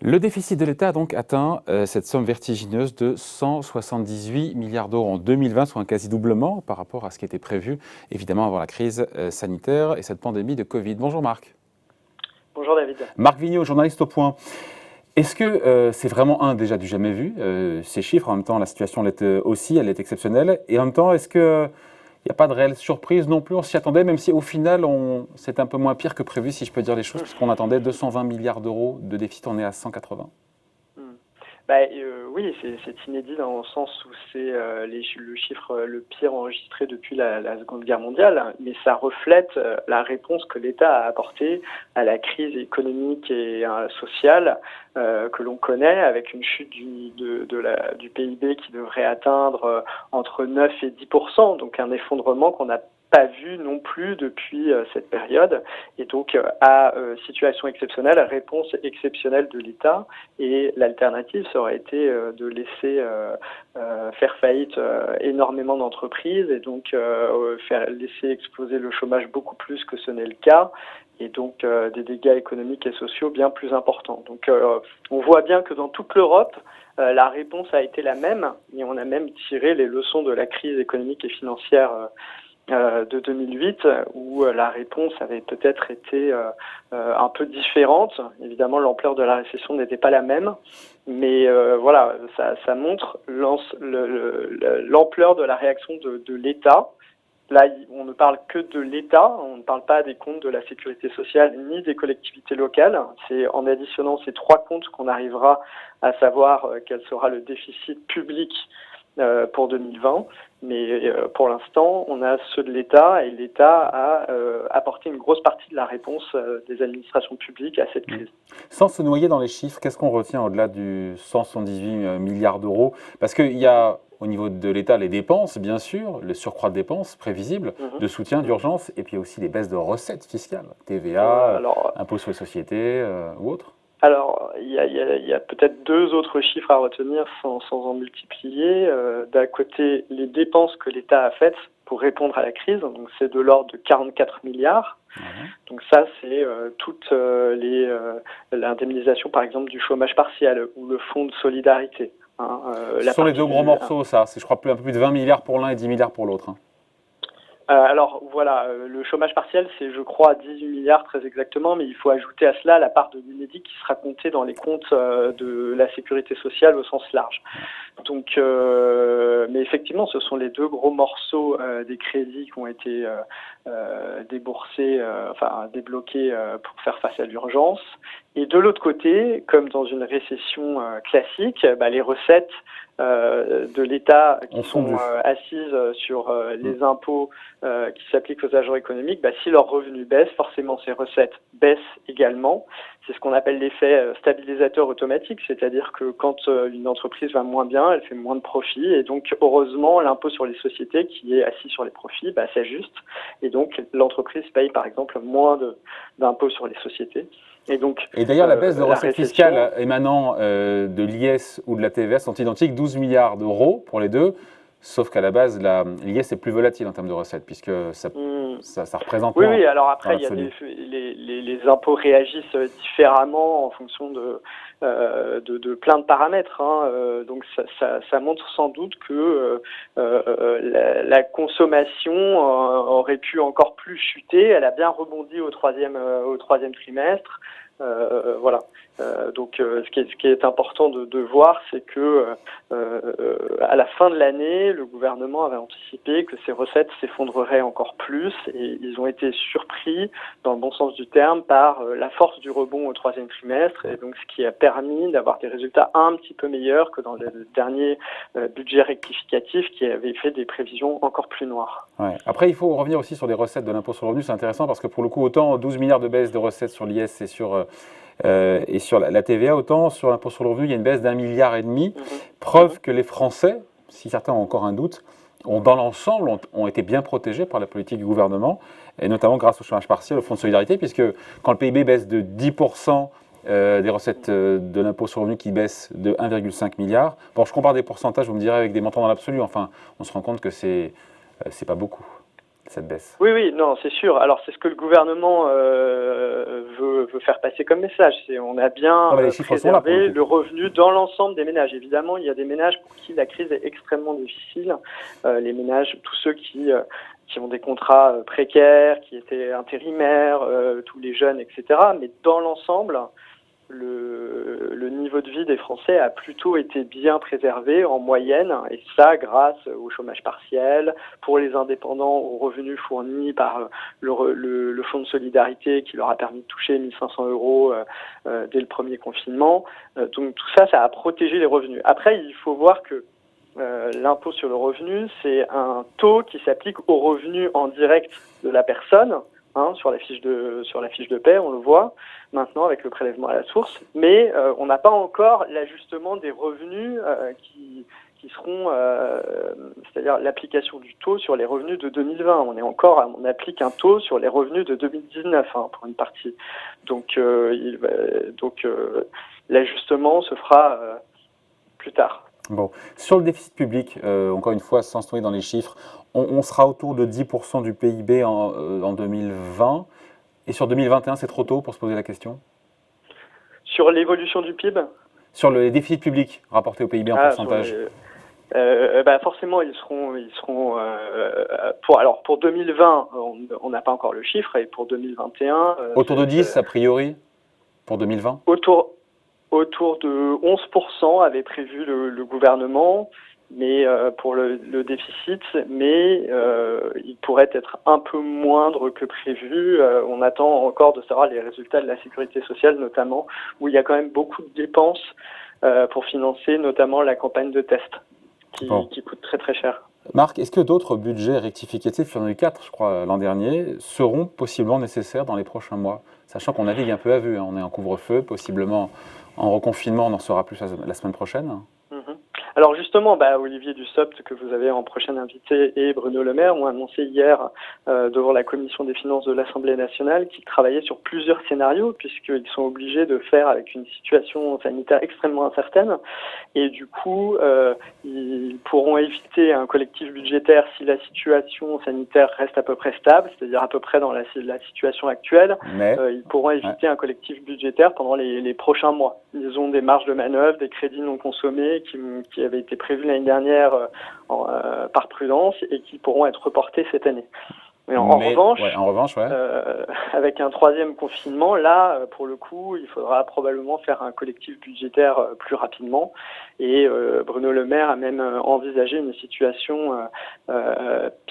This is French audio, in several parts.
Le déficit de l'État a donc atteint cette somme vertigineuse de 178 milliards d'euros en 2020, soit un quasi-doublement par rapport à ce qui était prévu, évidemment, avant la crise sanitaire et cette pandémie de Covid. Bonjour Marc. Bonjour David. Marc Vigneault, journaliste au Point. Est-ce que c'est vraiment déjà du jamais vu, ces chiffres? En même temps, la situation elle est exceptionnelle. Et en même temps, est-ce qu'il n'y a pas de réelle surprise non plus? On s'y attendait, même si au final, c'est un peu moins pire que prévu, si je peux dire les choses, puisqu'on attendait 220 milliards d'euros de déficit, on est à 180. Oui, c'est inédit dans le sens où c'est le chiffre le pire enregistré depuis la Seconde Guerre mondiale, mais ça reflète la réponse que l'État a apportée à la crise économique et sociale que l'on connaît, avec une chute du PIB qui devrait atteindre entre 9 et 10%, donc un effondrement qu'on n'a pas vu non plus depuis cette période. Et donc, à situation exceptionnelle, réponse exceptionnelle de l'État. Et l'alternative, ça aurait été de laisser faire faillite énormément d'entreprises et donc laisser exploser le chômage beaucoup plus que ce n'est le cas. Et donc des dégâts économiques et sociaux bien plus importants. Donc on voit bien que dans toute l'Europe, la réponse a été la même. Et on a même tiré les leçons de la crise économique et financière de 2008, où la réponse avait peut-être été un peu différente. Évidemment, l'ampleur de la récession n'était pas la même, mais voilà, ça montre l'ampleur de la réaction de l'État. Là, on ne parle que de l'État, on ne parle pas des comptes de la sécurité sociale ni des collectivités locales. C'est en additionnant ces trois comptes qu'on arrivera à savoir quel sera le déficit public pour 2020. Mais pour l'instant, on a ceux de l'État et l'État a apporté une grosse partie de la réponse des administrations publiques à cette crise. Sans se noyer dans les chiffres, qu'est-ce qu'on retient au-delà du 178 milliards d'euros? Parce qu'il y a au niveau de l'État les dépenses, bien sûr, le surcroît de dépenses prévisibles, de soutien, d'urgence, et puis aussi les baisses de recettes fiscales, TVA, impôts sur les sociétés ou autres. Alors, il y a peut-être deux autres chiffres à retenir sans en multiplier. D'un côté, les dépenses que l'État a faites pour répondre à la crise, donc c'est de l'ordre de 44 milliards. Donc ça, c'est toute l'indemnisation, par exemple, du chômage partiel ou le fonds de solidarité. Ce sont les deux gros morceaux, ça. C'est, je crois, un peu plus de 20 milliards pour l'un et 10 milliards pour l'autre. Alors voilà, le chômage partiel, c'est je crois 18 milliards très exactement, mais il faut ajouter à cela la part de l'UNEDIC qui sera comptée dans les comptes de la sécurité sociale au sens large. Donc, mais effectivement, ce sont les deux gros morceaux des crédits qui ont été déboursés, débloqués pour faire face à l'urgence. Et de l'autre côté, comme dans une récession classique, les recettes de l'État qui sont assises sur les impôts qui s'appliquent aux agents économiques, si leurs revenus baissent, forcément ces recettes baissent également. C'est ce qu'on appelle l'effet stabilisateur automatique, c'est-à-dire que quand une entreprise va moins bien, elle fait moins de profits, et donc heureusement l'impôt sur les sociétés qui est assis sur les profits s'ajuste, et donc l'entreprise paye par exemple moins d'impôts sur les sociétés. Et d'ailleurs, la baisse de recettes fiscales émanant de l'IS ou de la TVA sont identiques, 12 milliards d'euros pour les deux, sauf qu'à la base, l'IS est plus volatile en termes de recettes, puisque ça représente moins. Oui, alors après, il y a les impôts réagissent différemment en fonction de plein de paramètres. Donc ça montre sans doute que la consommation aurait pu encore plus chuter. Elle a bien rebondi au troisième trimestre. Voilà. Donc, ce qui est important de voir, c'est que à la fin de l'année, le gouvernement avait anticipé que ces recettes s'effondreraient encore plus, et ils ont été surpris, dans le bon sens du terme, par la force du rebond au troisième trimestre, et donc ce qui a permis d'avoir des résultats un petit peu meilleurs que dans le dernier budget rectificatif, qui avait fait des prévisions encore plus noires. Ouais. Après, il faut revenir aussi sur les recettes de l'impôt sur le revenu. C'est intéressant parce que pour le coup, autant 12 milliards de baisse de recettes sur l'IS et sur la TVA, autant sur l'impôt sur le revenu, il y a une baisse d'1,5 milliard. Preuve que les Français, si certains ont encore un doute, dans l'ensemble, ont été bien protégés par la politique du gouvernement, et notamment grâce au chômage partiel, au fonds de solidarité, puisque quand le PIB baisse de 10%, des recettes de l'impôt sur le revenu qui baissent de 1,5 milliard. Bon, je compare des pourcentages, vous me direz, avec des montants dans l'absolu. Enfin, on se rend compte que c'est pas beaucoup. cette baisse. Oui, non, c'est sûr. Alors, c'est ce que le gouvernement veut faire passer comme message. On a bien les chiffres sont là, pour préservé le coup. le revenu dans l'ensemble des ménages. Évidemment, il y a des ménages pour qui la crise est extrêmement difficile. Les ménages, tous ceux qui ont des contrats précaires, qui étaient intérimaires, tous les jeunes, etc. Mais dans l'ensemble, le niveau de vie des Français a plutôt été bien préservé en moyenne, et ça grâce au chômage partiel, pour les indépendants, aux revenus fournis par le Fonds de solidarité qui leur a permis de toucher 1 500 € dès le premier confinement. Donc tout ça, ça a protégé les revenus. Après, il faut voir que l'impôt sur le revenu, c'est un taux qui s'applique aux revenus en direct de la personne. Sur la fiche de paie, on le voit maintenant avec le prélèvement à la source, mais on n'a pas encore l'ajustement des revenus qui seront, c'est-à-dire l'application du taux sur les revenus de 2020. On applique un taux sur les revenus de 2019 pour une partie. Donc l'ajustement se fera plus tard. Bon, sur le déficit public, encore une fois, sans se noyer dans les chiffres, on sera autour de 10% du PIB en 2020. Et sur 2021, c'est trop tôt pour se poser la question? Sur l'évolution du PIB? Sur le déficit public rapporté au PIB en pourcentage? Forcément, ils seront pour 2020, on n'a pas encore le chiffre, et pour 2021... autour de 10, a priori, pour 2020? Autour de 11% avait prévu le gouvernement, mais pour le déficit, mais il pourrait être un peu moindre que prévu. On attend encore de savoir les résultats de la sécurité sociale, notamment, où il y a quand même beaucoup de dépenses pour financer notamment la campagne de tests, qui coûte très très cher. Marc, est-ce que d'autres budgets rectificatifs, il y en a eu 4, je crois, l'an dernier, seront possiblement nécessaires dans les prochains mois? Sachant qu'on navigue un peu à vue, on est en couvre-feu, possiblement en reconfinement, on en saura plus la semaine prochaine. Alors justement, Olivier Dussopt, que vous avez en prochain invité, et Bruno Le Maire ont annoncé hier devant la commission des finances de l'Assemblée nationale qu'ils travaillaient sur plusieurs scénarios, puisqu'ils sont obligés de faire avec une situation sanitaire extrêmement incertaine. Et du coup, ils pourront éviter un collectif budgétaire si la situation sanitaire reste à peu près stable, c'est-à-dire à peu près dans la situation actuelle. Mais ils pourront éviter un collectif budgétaire pendant les prochains mois. Ils ont des marges de manœuvre, des crédits non consommés qui avaient été prévus l'année dernière par prudence et qui pourront être reportés cette année. Mais en revanche, avec un troisième confinement, là, pour le coup, il faudra probablement faire un collectif budgétaire plus rapidement. Et Bruno Le Maire a même envisagé une situation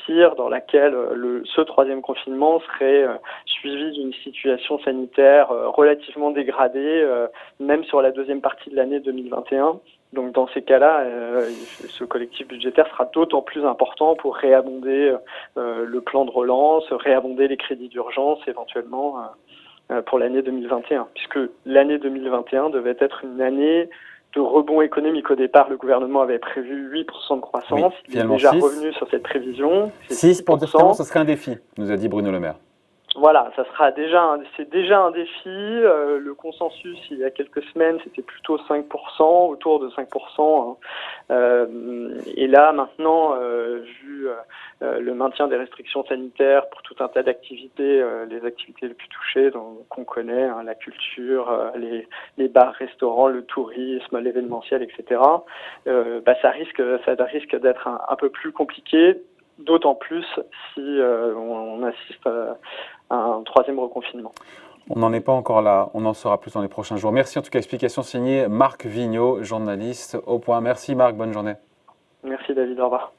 pire dans laquelle ce troisième confinement serait suivi d'une situation sanitaire relativement dégradée, même sur la deuxième partie de l'année 2021. Donc dans ces cas-là, ce collectif budgétaire sera d'autant plus important pour réabonder le plan de relance, réabonder les crédits d'urgence éventuellement pour l'année 2021, puisque l'année 2021 devait être une année de rebond économique. Au départ, le gouvernement avait prévu 8% de croissance. Il est déjà revenu sur cette prévision. 6 pour dire finalement, ce serait un défi, nous a dit Bruno Le Maire. Voilà, c'est déjà un défi. Le consensus il y a quelques semaines, c'était plutôt 5%, autour de 5%. Et là, maintenant, vu le maintien des restrictions sanitaires pour tout un tas d'activités, les activités les plus touchées qu'on connaît, la culture, les bars, restaurants, le tourisme, l'événementiel, etc. Ça risque d'être un peu plus compliqué. D'autant plus si on assiste à un troisième reconfinement. On n'en est pas encore là, on en saura plus dans les prochains jours. Merci en tout cas, explication signée Marc Vigneault, journaliste au Point. Merci Marc, bonne journée. Merci David, au revoir.